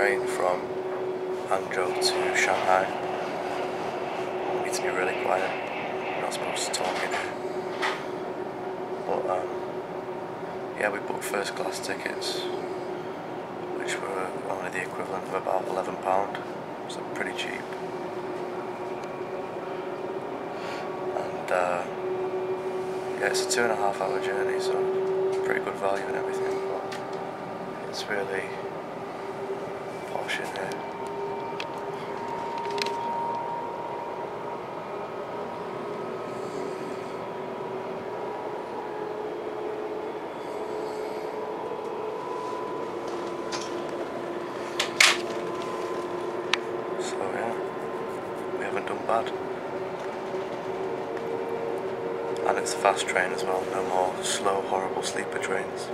train from Hangzhou to Shanghai. We need to be really quiet. You're not supposed to talk in here. But yeah, we booked first class tickets, which were only the equivalent of about £11, so pretty cheap. And yeah, it's a 2.5 hour journey, so pretty good value and everything, but it's really posh in here. So yeah, we haven't done bad. And it's a fast train as well, no more slow, horrible sleeper trains.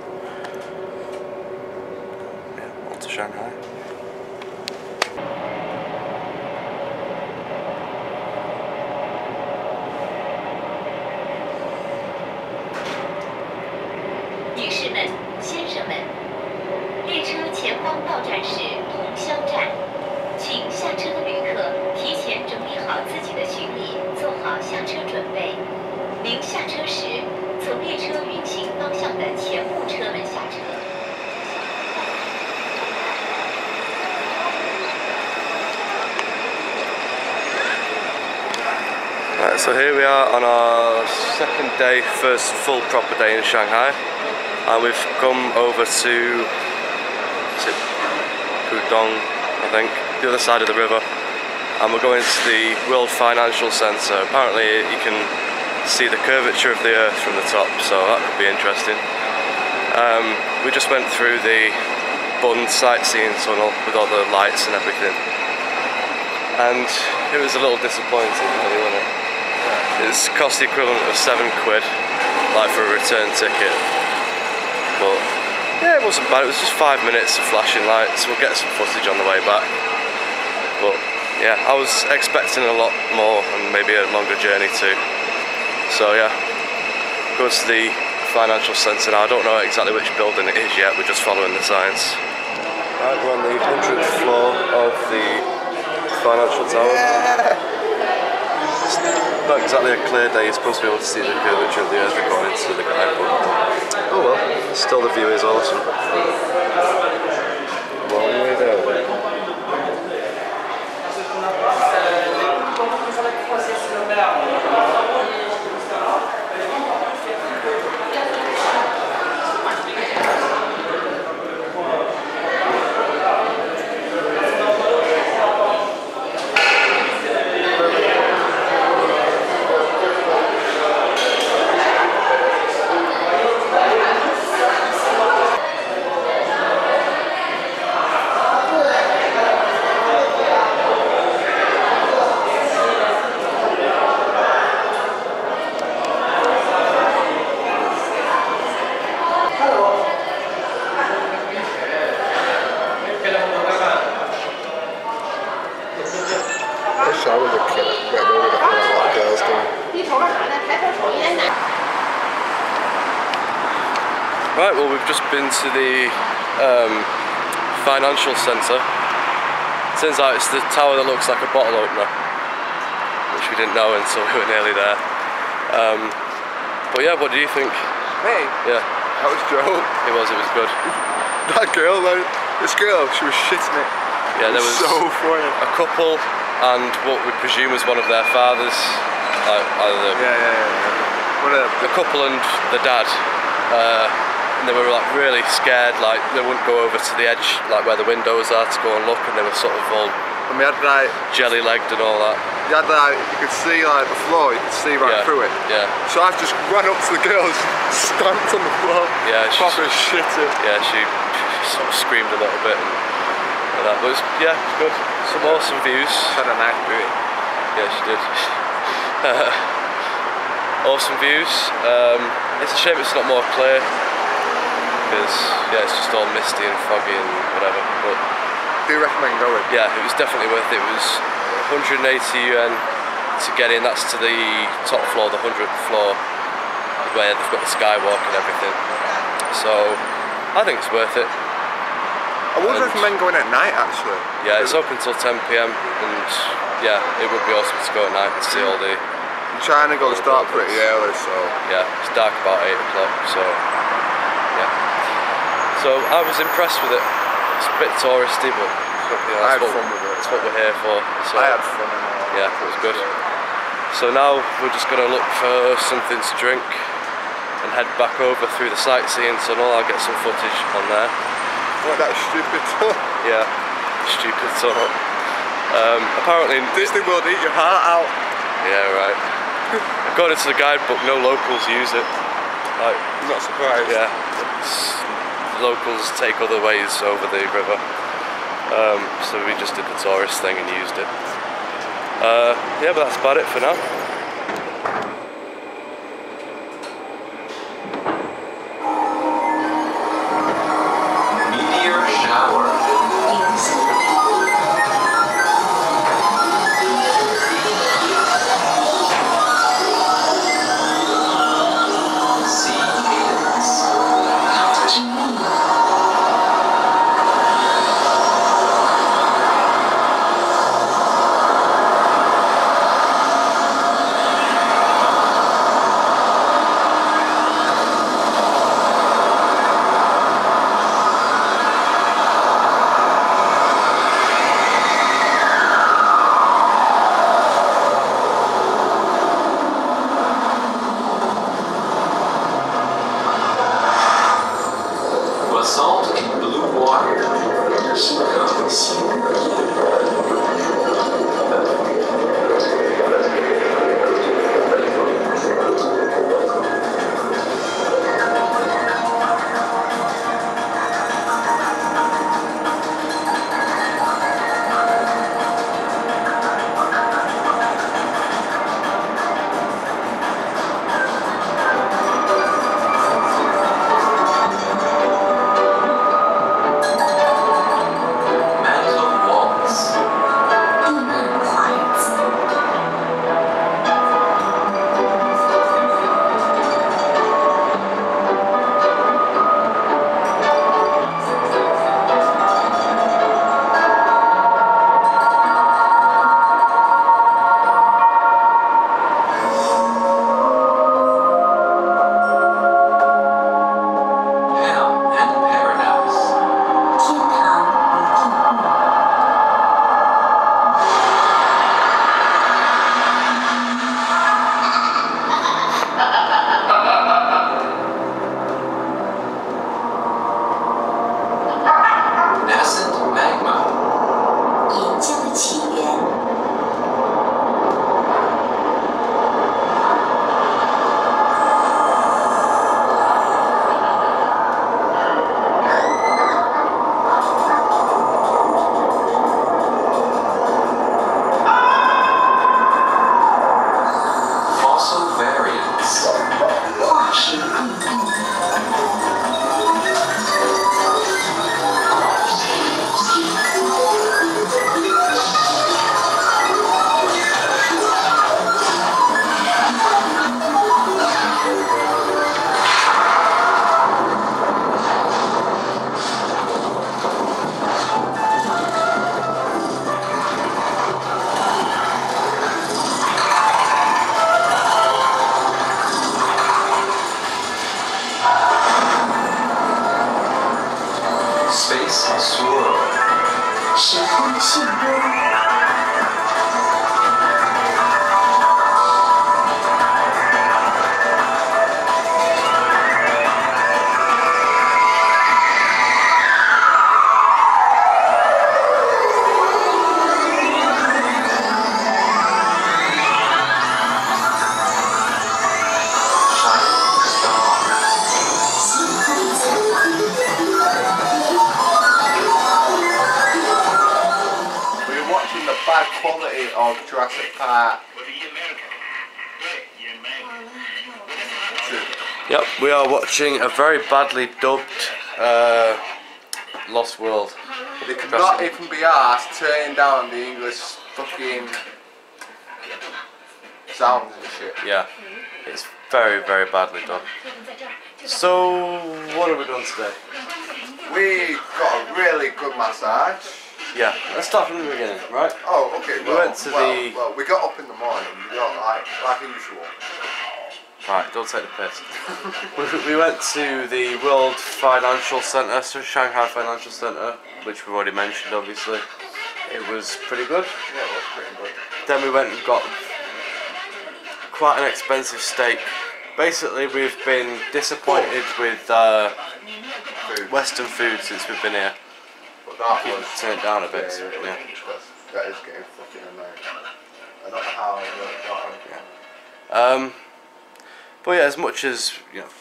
Yeah, on to Shanghai. Right, so here we are on our second day, first full proper day in Shanghai, and we've come over to, is it Pudong, I think, the other side of the river, and we're going to the World Financial Centre. Apparently you can see the curvature of the earth from the top, so that could be interesting. We just went through the Bund sightseeing tunnel with all the lights and everything, and it was a little disappointing, really, wasn't it? It's cost the equivalent of £7, like for a return ticket. But yeah, it wasn't bad. It was just 5 minutes of flashing lights. We'll get some footage on the way back. But yeah, I was expecting a lot more and maybe a longer journey too. So yeah, go to the financial centre now. I don't know exactly which building it is yet. We're just following the signs. Right, we're on the 100th floor of the financial tower. Yeah. Not exactly a clear day, you're supposed to be able to see the curvature of the earth according to the guide, but oh well, still the view is awesome. Long way down. Right, well, we've just been to the financial centre. Turns out it's the tower that looks like a bottle opener, which we didn't know until we were nearly there. But yeah, what do you think? Me? Yeah. That was Joe. It was good. That girl, though, this girl, she was shitting it. Yeah, there was so funny. A couple and what we presume was one of their fathers. Like either a couple and the dad. And they were like really scared, like they wouldn't go over to the edge, like where the windows are, to go and look, and they were sort of all and we had like jelly-legged and all that. You had like, you could see like the floor, you could see right through it. Yeah. So I just ran up to the girls, stamped on the floor. Yeah. Proper shit it. Yeah, she sort of screamed a little bit and that. But it was, yeah, it's good. Some awesome views. She had a nice beauty. Yeah, she did. Awesome views. It's a shame it's not more clear, because yeah, it's just all misty and foggy and whatever. But do you recommend going? Yeah, it was definitely worth it. It was 180 yuan to get in. That's to the top floor, the 100th floor, where they've got the skywalk and everything. So I think it's worth it. I would recommend going at night actually. Yeah, it's open till 10 PM and yeah, it would be awesome to go at night and see all the... China goes dark pretty early, so... Yeah, it's dark about 8 o'clock, so yeah. So I was impressed with it. It's a bit touristy, but you know, I had fun with it. That's what we're here for. So, I had fun in it. Yeah, it was good. So now we're just going to look for something to drink and head back over through the sightseeing tunnel. I'll get some footage on there. What, that stupid tunnel? Yeah, stupid tunnel. Apparently... Disney World eat your heart out. Yeah, right. According to the guidebook, no locals use it. Like, I'm not surprised. Yeah, locals take other ways over the river. So we just did the tourist thing and used it. Yeah, but that's about it for now. Salt in blue water. Quality of Jurassic Park. Yep, we are watching a very badly dubbed Lost World. They could not even be asked turning down the English fucking sounds and shit. Yeah, it's very, very badly done. So, what have we done today? We got a really good massage. Yeah, let's start from the beginning, right? Oh, okay. We went to the... Well, we got up in the morning. We got like usual. Right, don't take the piss. we went to the World Financial Centre, so Shanghai Financial Centre, which we've already mentioned, obviously. It was pretty good. Yeah, it was pretty good. Then we went and got quite an expensive steak. Basically, we've been disappointed with Food. Western food since we've been here. But that You was... turn it down a bit. Yeah. That is getting fucking annoying. I don't know how I worked that one. But yeah, as much as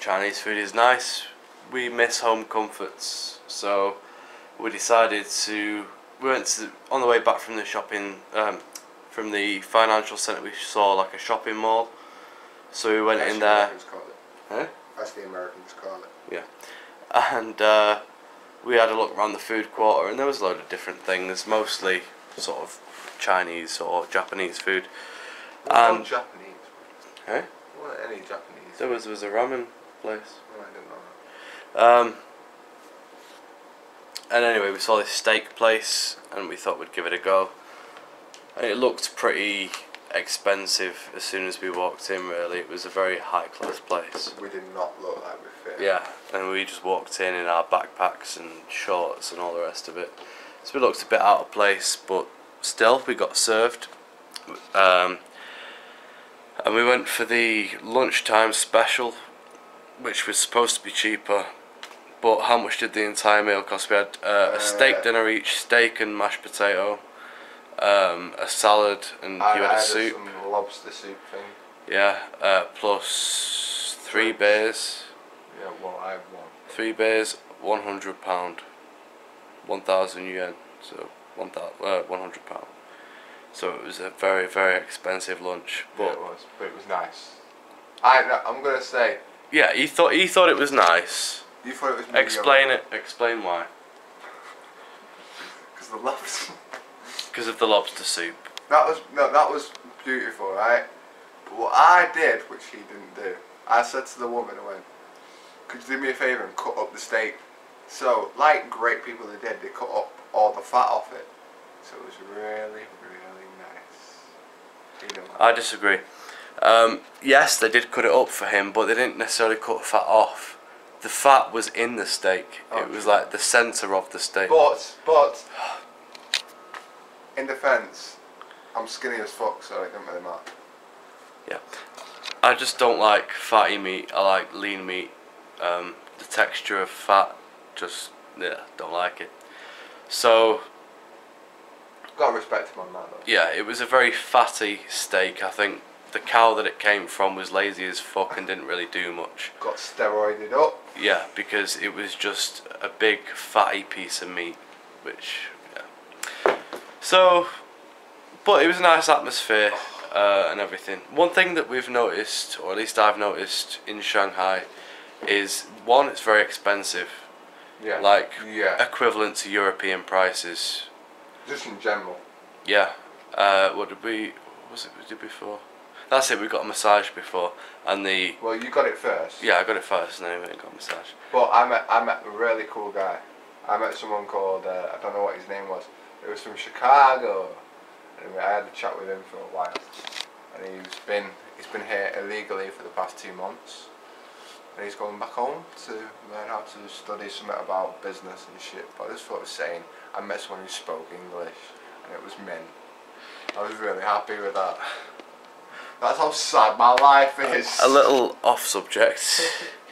Chinese food is nice, we miss home comforts. So we decided to. We went to on the way back from the shopping, from the financial centre. We saw like a shopping mall, so we went in there. That's the Americans call it. Yeah, and we had a look around the food quarter, and there was a load of different things, mostly sort of Chinese or Japanese food. And Japanese. Eh? What any Japanese? There was a ramen place. Oh, I didn't know that. And anyway, we saw this steak place, and we thought we'd give it a go. And it looked pretty expensive as soon as we walked in. Really, it was a very high class place. We did not look like we fit. Yeah, and we just walked in our backpacks and shorts and all the rest of it. So we looked a bit out of place, but still we got served. And we went for the lunchtime special, which was supposed to be cheaper. But how much did the entire meal cost? We had a steak dinner each, steak and mashed potato, a salad, and you had a soup. Some lobster soup thing. Yeah, plus 3 beers. Yeah, well, I had one. 3 beers, £100, 1,000 yuan, so £100. So it was a very, very expensive lunch. But yeah, but it was nice. I'm gonna say. Yeah, he thought it was nice. You thought it was. Explain it. Explain why. Because the lobster. Because of the lobster soup. That was beautiful, right? But what I did, which he didn't do, I said to the woman, I went, "Could you do me a favour and cut up the steak?" So, like great people they did, they cut up all the fat off it. So it was really, really nice. You know, I disagree. Yes, they did cut it up for him, but they didn't necessarily cut fat off. The fat was in the steak. Oh, it was like the centre of the steak. But in defence, I'm skinny as fuck, so it doesn't really matter. Yeah, I just don't like fatty meat. I like lean meat. The texture of fat, just don't like it. So Gotta respect him on that though. yeah, it was a very fatty steak. I think the cow that it came from was lazy as fuck and didn't really do much. Got steroided up. Yeah, because it was just a big fatty piece of meat, which yeah. So, but it was a nice atmosphere and everything. One thing that we've noticed, or at least I've noticed in Shanghai, is one, it's very expensive. Yeah. Like yeah. equivalent to European prices. Just in general. Yeah. What did we did before? That's it. We got a massage before, and the. Well, you got it first. Yeah, I got it first, and then we went and got a massage. But I met a really cool guy. I met someone called I don't know what his name was. It was from Chicago. Anyway, I had a chat with him for a while, and he's been here illegally for the past 2 months, and he's going back home to learn how to study something about business and shit. But I just thought of saying, I met someone who spoke English, and it was mint. I was really happy with that. That's how sad my life is. A little off subject.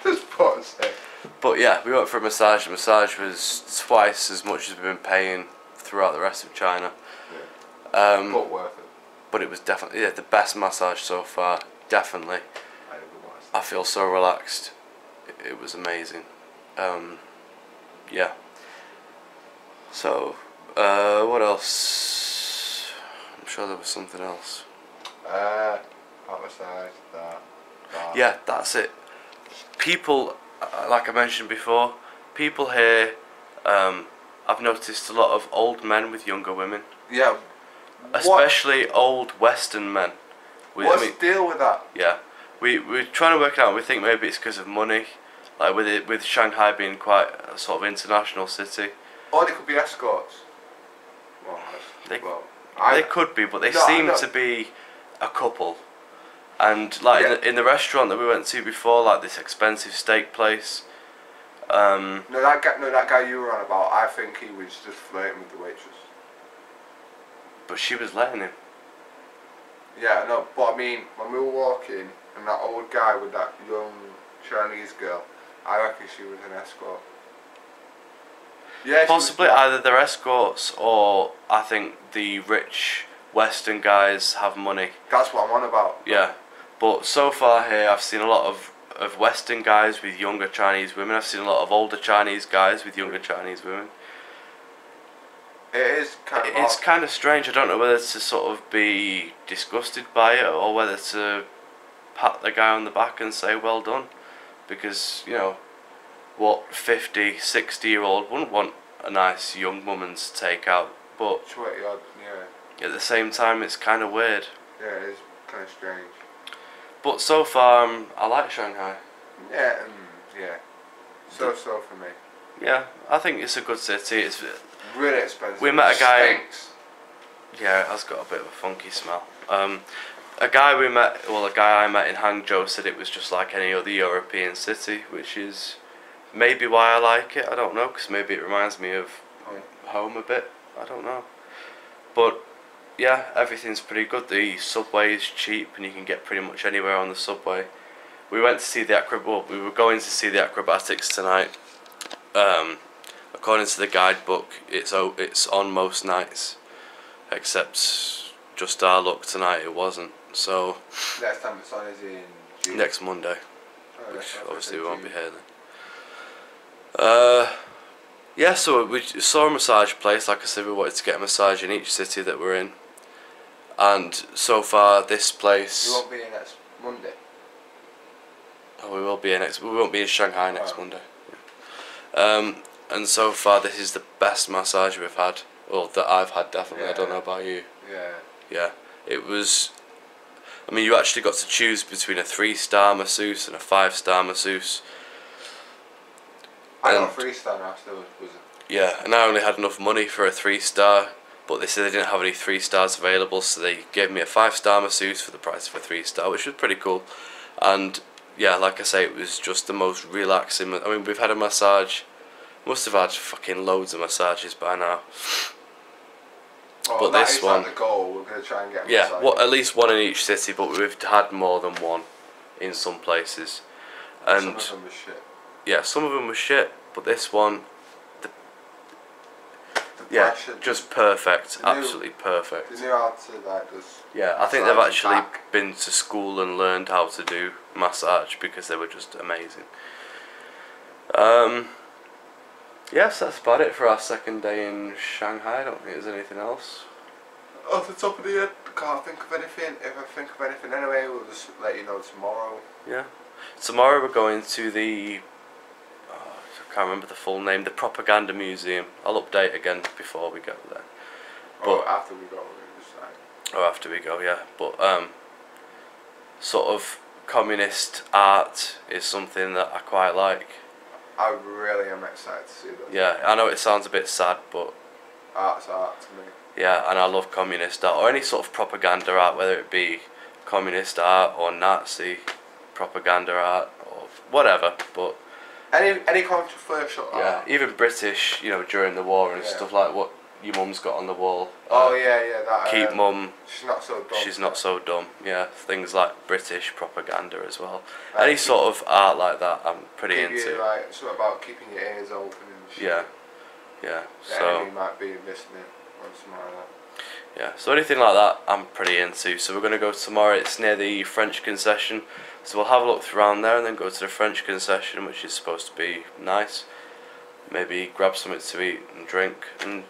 Just for sake. But yeah, we went for a massage. The massage was twice as much as we've been paying throughout the rest of China. Yeah. But worth it. But it was definitely the best massage so far. Definitely. I feel so relaxed. It was amazing. Yeah. So, what else? I'm sure there was something else. Hot massage, that. Yeah, that's it. People, like I mentioned before, people here, I've noticed a lot of old men with younger women. Yeah. Especially old Western men. What's the deal with that? Yeah. We're trying to work it out. We think maybe it's because of money. Like with Shanghai being quite a sort of international city. Or they could be escorts. Well, They could be, but they No, seem no. to be a couple. And like Yeah. in the restaurant that we went to before, like this expensive steak place. No, that guy you were on about. I think he was just flirting with the waitress. But she was letting him. Yeah, no, but I mean, when we were walking, and that old guy with that young Chinese girl, I reckon she was an escort. Yeah, Possibly either they're escorts or I think the rich Western guys have money. That's what I'm on about. Yeah. But so far here I've seen a lot of Western guys with younger Chinese women. I've seen a lot of older Chinese guys with younger Chinese women. It is kind of It's odd. kind of strange. I don't know whether to sort of be disgusted by it or whether to pat the guy on the back and say well done. Because, you know, what 50, 60-year-old wouldn't want a nice young woman to take out. But 20 odd, yeah. at the same time it's kind of weird. Yeah, it is kind of strange. But so far I like Shanghai. Yeah, yeah. So for me. Yeah, I think it's a good city. It's Really expensive. We met a guy. Stinks. Yeah, it has got a bit of a funky smell. A guy I met in Hangzhou said it was just like any other European city, which is maybe why I like it. I don't know, because maybe it reminds me of home a bit. I don't know. But yeah, everything's pretty good. The subway is cheap, and you can get pretty much anywhere on the subway. We went to see the we were going to see the acrobatics tonight. According to the guidebook, it's on most nights, except just our luck tonight it wasn't. So Next time it's on is in June. next Monday, Oh, which that's obviously in we won't be June. here then. Yeah, so we saw a massage place. Like I said, we wanted to get a massage in each city that we're in, and so far this place. You won't be here next Monday. Oh, we will be in we won't be in Shanghai next Oh. Monday. And so far this is the best massage we've had, or that I've had definitely. I don't know about you. Yeah. Yeah, it was. I mean, you actually got to choose between a 3-star masseuse and a 5-star masseuse. I got And- a 3-star afterwards, was it? Yeah, and I only had enough money for a 3-star, but they said they didn't have any 3-stars available, so they gave me a 5-star masseuse for the price of a 3-star, which was pretty cool. And yeah, like I say, it was just the most relaxing. I mean, we've had a massage. Must have had fucking loads of massages by now. Well, But that this is one- like the goal. We're going to try and get a Yeah, massage. at least one in each city, but we've had more than one in some places. Some And of them was shit. yeah, some of them were shit, but this one, The yeah, pressure, just perfect, The new- absolutely perfect. They knew how to like just. Yeah, I think they've massage actually back. been to school and learned how to do massage because they were just amazing. Yes, that's about it for our second day in Shanghai. I don't think there's anything else. Off the top of the head, can't think of anything. If I think of anything anyway, we'll just let you know tomorrow. Yeah. Tomorrow we're going to the, I can't remember the full name, the Propaganda Museum. I'll update again before we go there. Or But- after we go, we'll decide. Or after we go, yeah. But sort of communist art is something that I quite like. I really am excited to see that. Yeah, I know it sounds a bit sad, but Art's art to me. yeah, and I love communist art, or any sort of propaganda art, whether it be communist art or Nazi propaganda art or whatever. But Any controversial yeah, art. even British, you know, during the war and Yeah. stuff like what your mum's got on the wall. Oh yeah, that. Keep mum, She's not so dumb. she's not so dumb. Yeah, things like British propaganda as well. Like Any keep- sort of art like that, I'm pretty Keep into. you, like something about keeping your ears open and shit. Yeah, yeah. The So. enemy might be listening or something like that. Yeah, so anything like that I'm pretty into. So we're going to go tomorrow, it's near the French concession. So we'll have a look around there and then go to the French concession, which is supposed to be nice. Maybe grab something to eat and drink and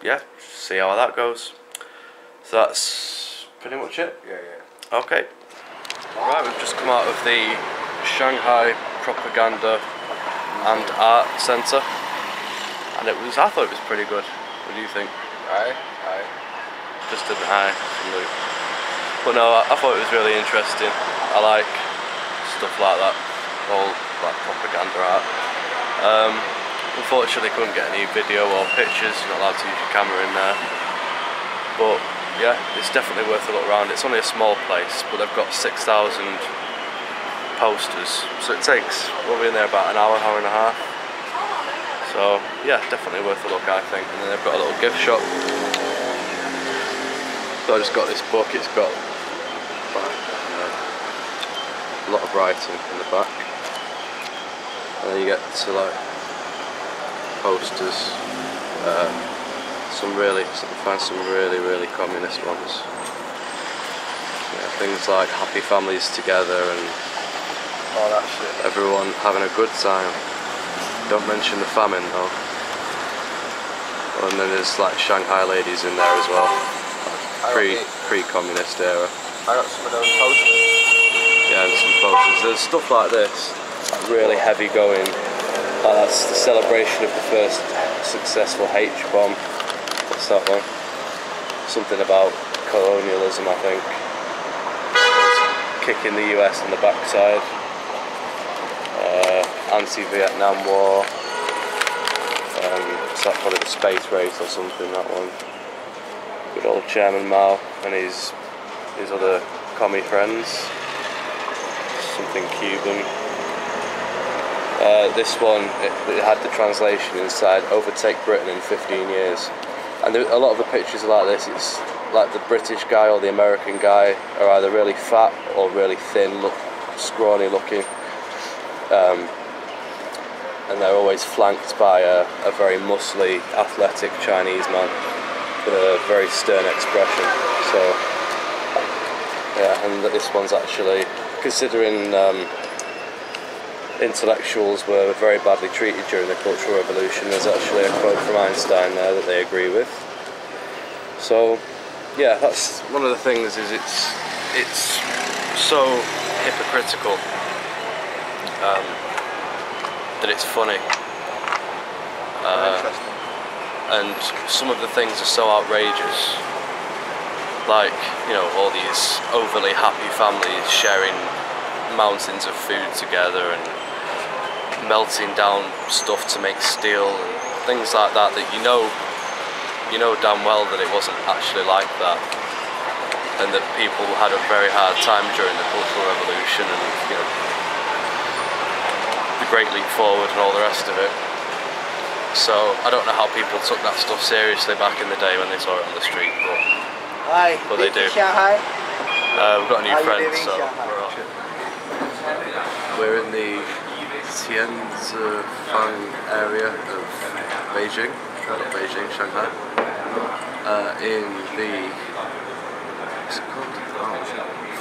yeah, see how that goes. So that's pretty much it. Yeah. Okay. Right, we've just come out of the Shanghai Propaganda and Art Centre. And I thought it was pretty good. What do you think? Aye. Just an eye salute. But no, I thought it was really interesting. I like stuff like that, all like propaganda art. Unfortunately couldn't get any video or pictures, you're not allowed to use your camera in there. But yeah, it's definitely worth a look around. It's only a small place, but they've got 6,000 posters, so it takes, we'll be in there about an hour, hour and a half. So yeah, definitely worth a look, I think. And then they've got a little gift shop. So I just got this book, it's got a lot of writing in the back. And then you get to like posters, find some really communist ones. Yeah, things like happy families together and all that shit. Everyone having a good time. Don't mention the famine though. And then there's like Shanghai ladies in there as well. Pre-communist era. I got some of those posters. Yeah, and some posters. There's stuff like this, really heavy going. That's the celebration of the first successful H-bomb. What's that one? Something about colonialism, I think. Kicking the US in the backside. Anti-Vietnam War. It's like probably the space race or something, that one. Good old Chairman Mao and his other commie friends. Something Cuban. This one, it had the translation inside, overtake Britain in 15 years. And a lot of the pictures are like this. It's like the British guy or the American guy are either really fat or really thin, scrawny looking. And they're always flanked by a very muscly, athletic Chinese man with a very stern expression. So, yeah, and this one's actually, considering intellectuals were very badly treated during the Cultural Revolution, there's actually a quote from Einstein there that they agree with. So, yeah, that's one of the things, is it's so hypocritical that it's funny. And some of the things are so outrageous, like, you know, all these overly happy families sharing mountains of food together and melting down stuff to make steel and things like that, that you know damn well that it wasn't actually like that, and that people had a very hard time during the Cultural Revolution and, you know, the Great Leap Forward and all the rest of it. So I don't know how people took that stuff seriously back in the day when they saw it on the street, but they do. Shanghai? We've got a new friend, living in so Shanghai? we're in the Tianzifang area of Beijing, not Beijing, Shanghai, in the, what's it called?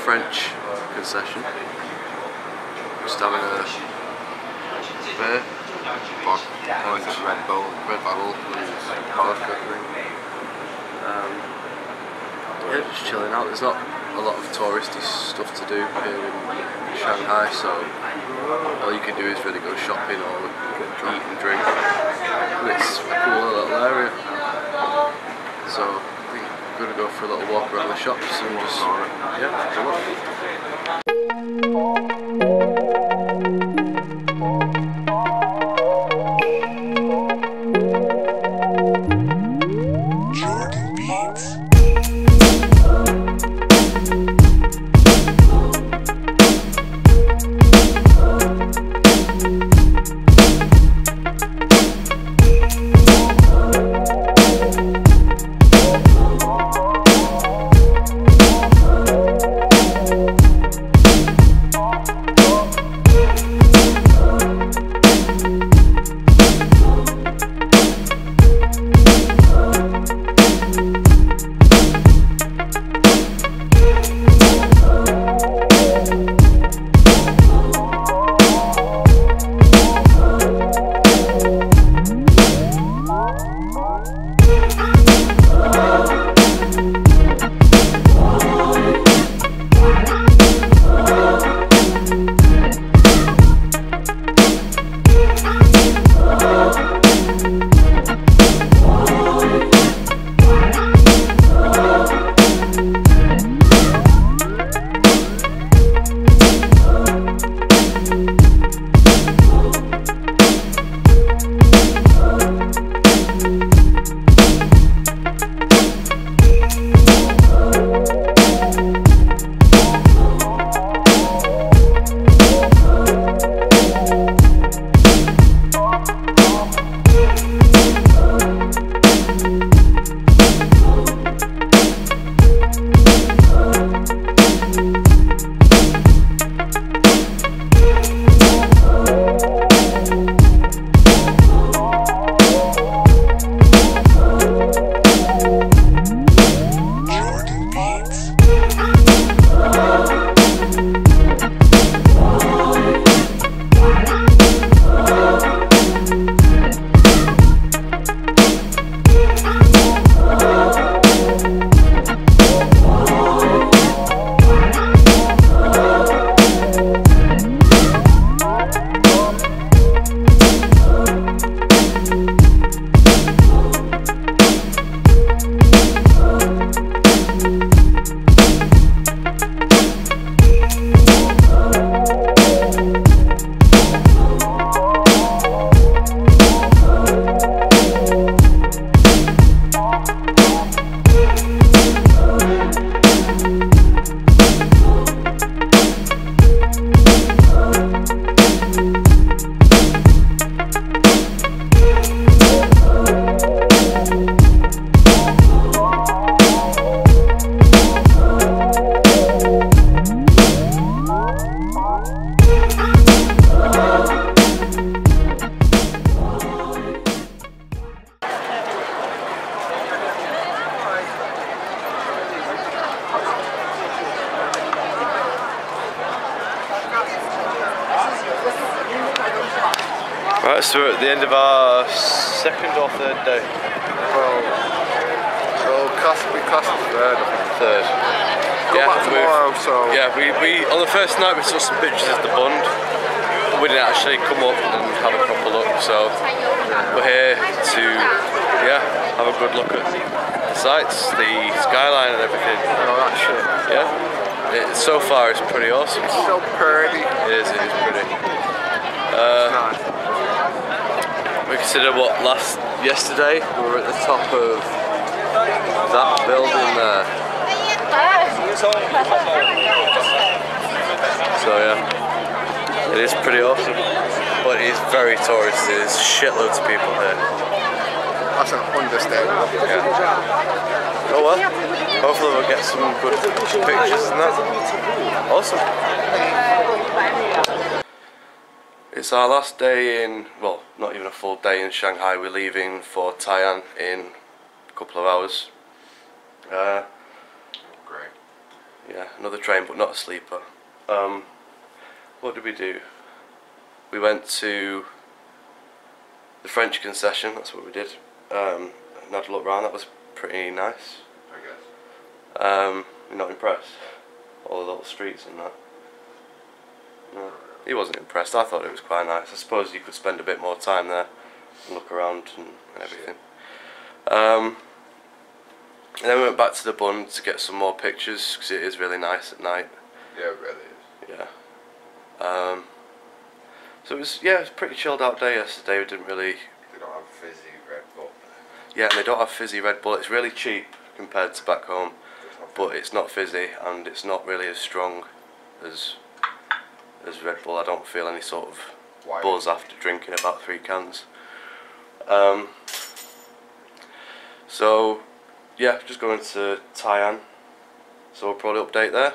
French concession. Just having a beer. Oh, it's a Red Bull. Red Bull and vodka thing. Yeah, just chilling out. There's not a lot of touristy stuff to do here in Shanghai, so all you can do is really go shopping or eat and drink. And it's a cool little area. So I think we're going to go for a little walk around the shops and just, yeah, have a look. Right, so we're at the end of our second or third day. Well, we class it third. Third. Go back tomorrow, so... Yeah, we on the first night we took some pictures of the Bund. We didn't actually come up and have a proper look, so we're here to, yeah, have a good look at the sights, the skyline and everything. Oh, that shit. Yeah. So far it's pretty awesome. It's so pretty. It is pretty. It's nice. We consider yesterday we were at the top of that building there. So yeah, it is pretty awesome, but it is very touristy. There's shitloads of people here. That's an understatement. Yeah. Oh well, hopefully we'll get some good pictures and that. Awesome. It's our last day in, well, not even a full day in Shanghai. We're leaving for Taiwan in a couple of hours. Great. Yeah, another train, but not a sleeper. What did we do? We went to the French concession. That's what we did. And had a look around. That was pretty nice. I guess. You're not impressed? All the little streets and that. No, he wasn't impressed. I thought it was quite nice. I suppose you could spend a bit more time there and look around and everything. And then we went back to the Bund to get some more pictures because it is really nice at night. Yeah, it really is. Yeah. So it was a pretty chilled out day yesterday. We didn't really. They don't have fizzy Red Bull. Yeah, and they don't have fizzy Red Bull. It's really cheap compared to back home, but it's not fizzy and it's not really as strong as Red Bull. I don't feel any sort of buzz after drinking about 3 cans. So yeah, just going to Taiwan. So we'll probably update there.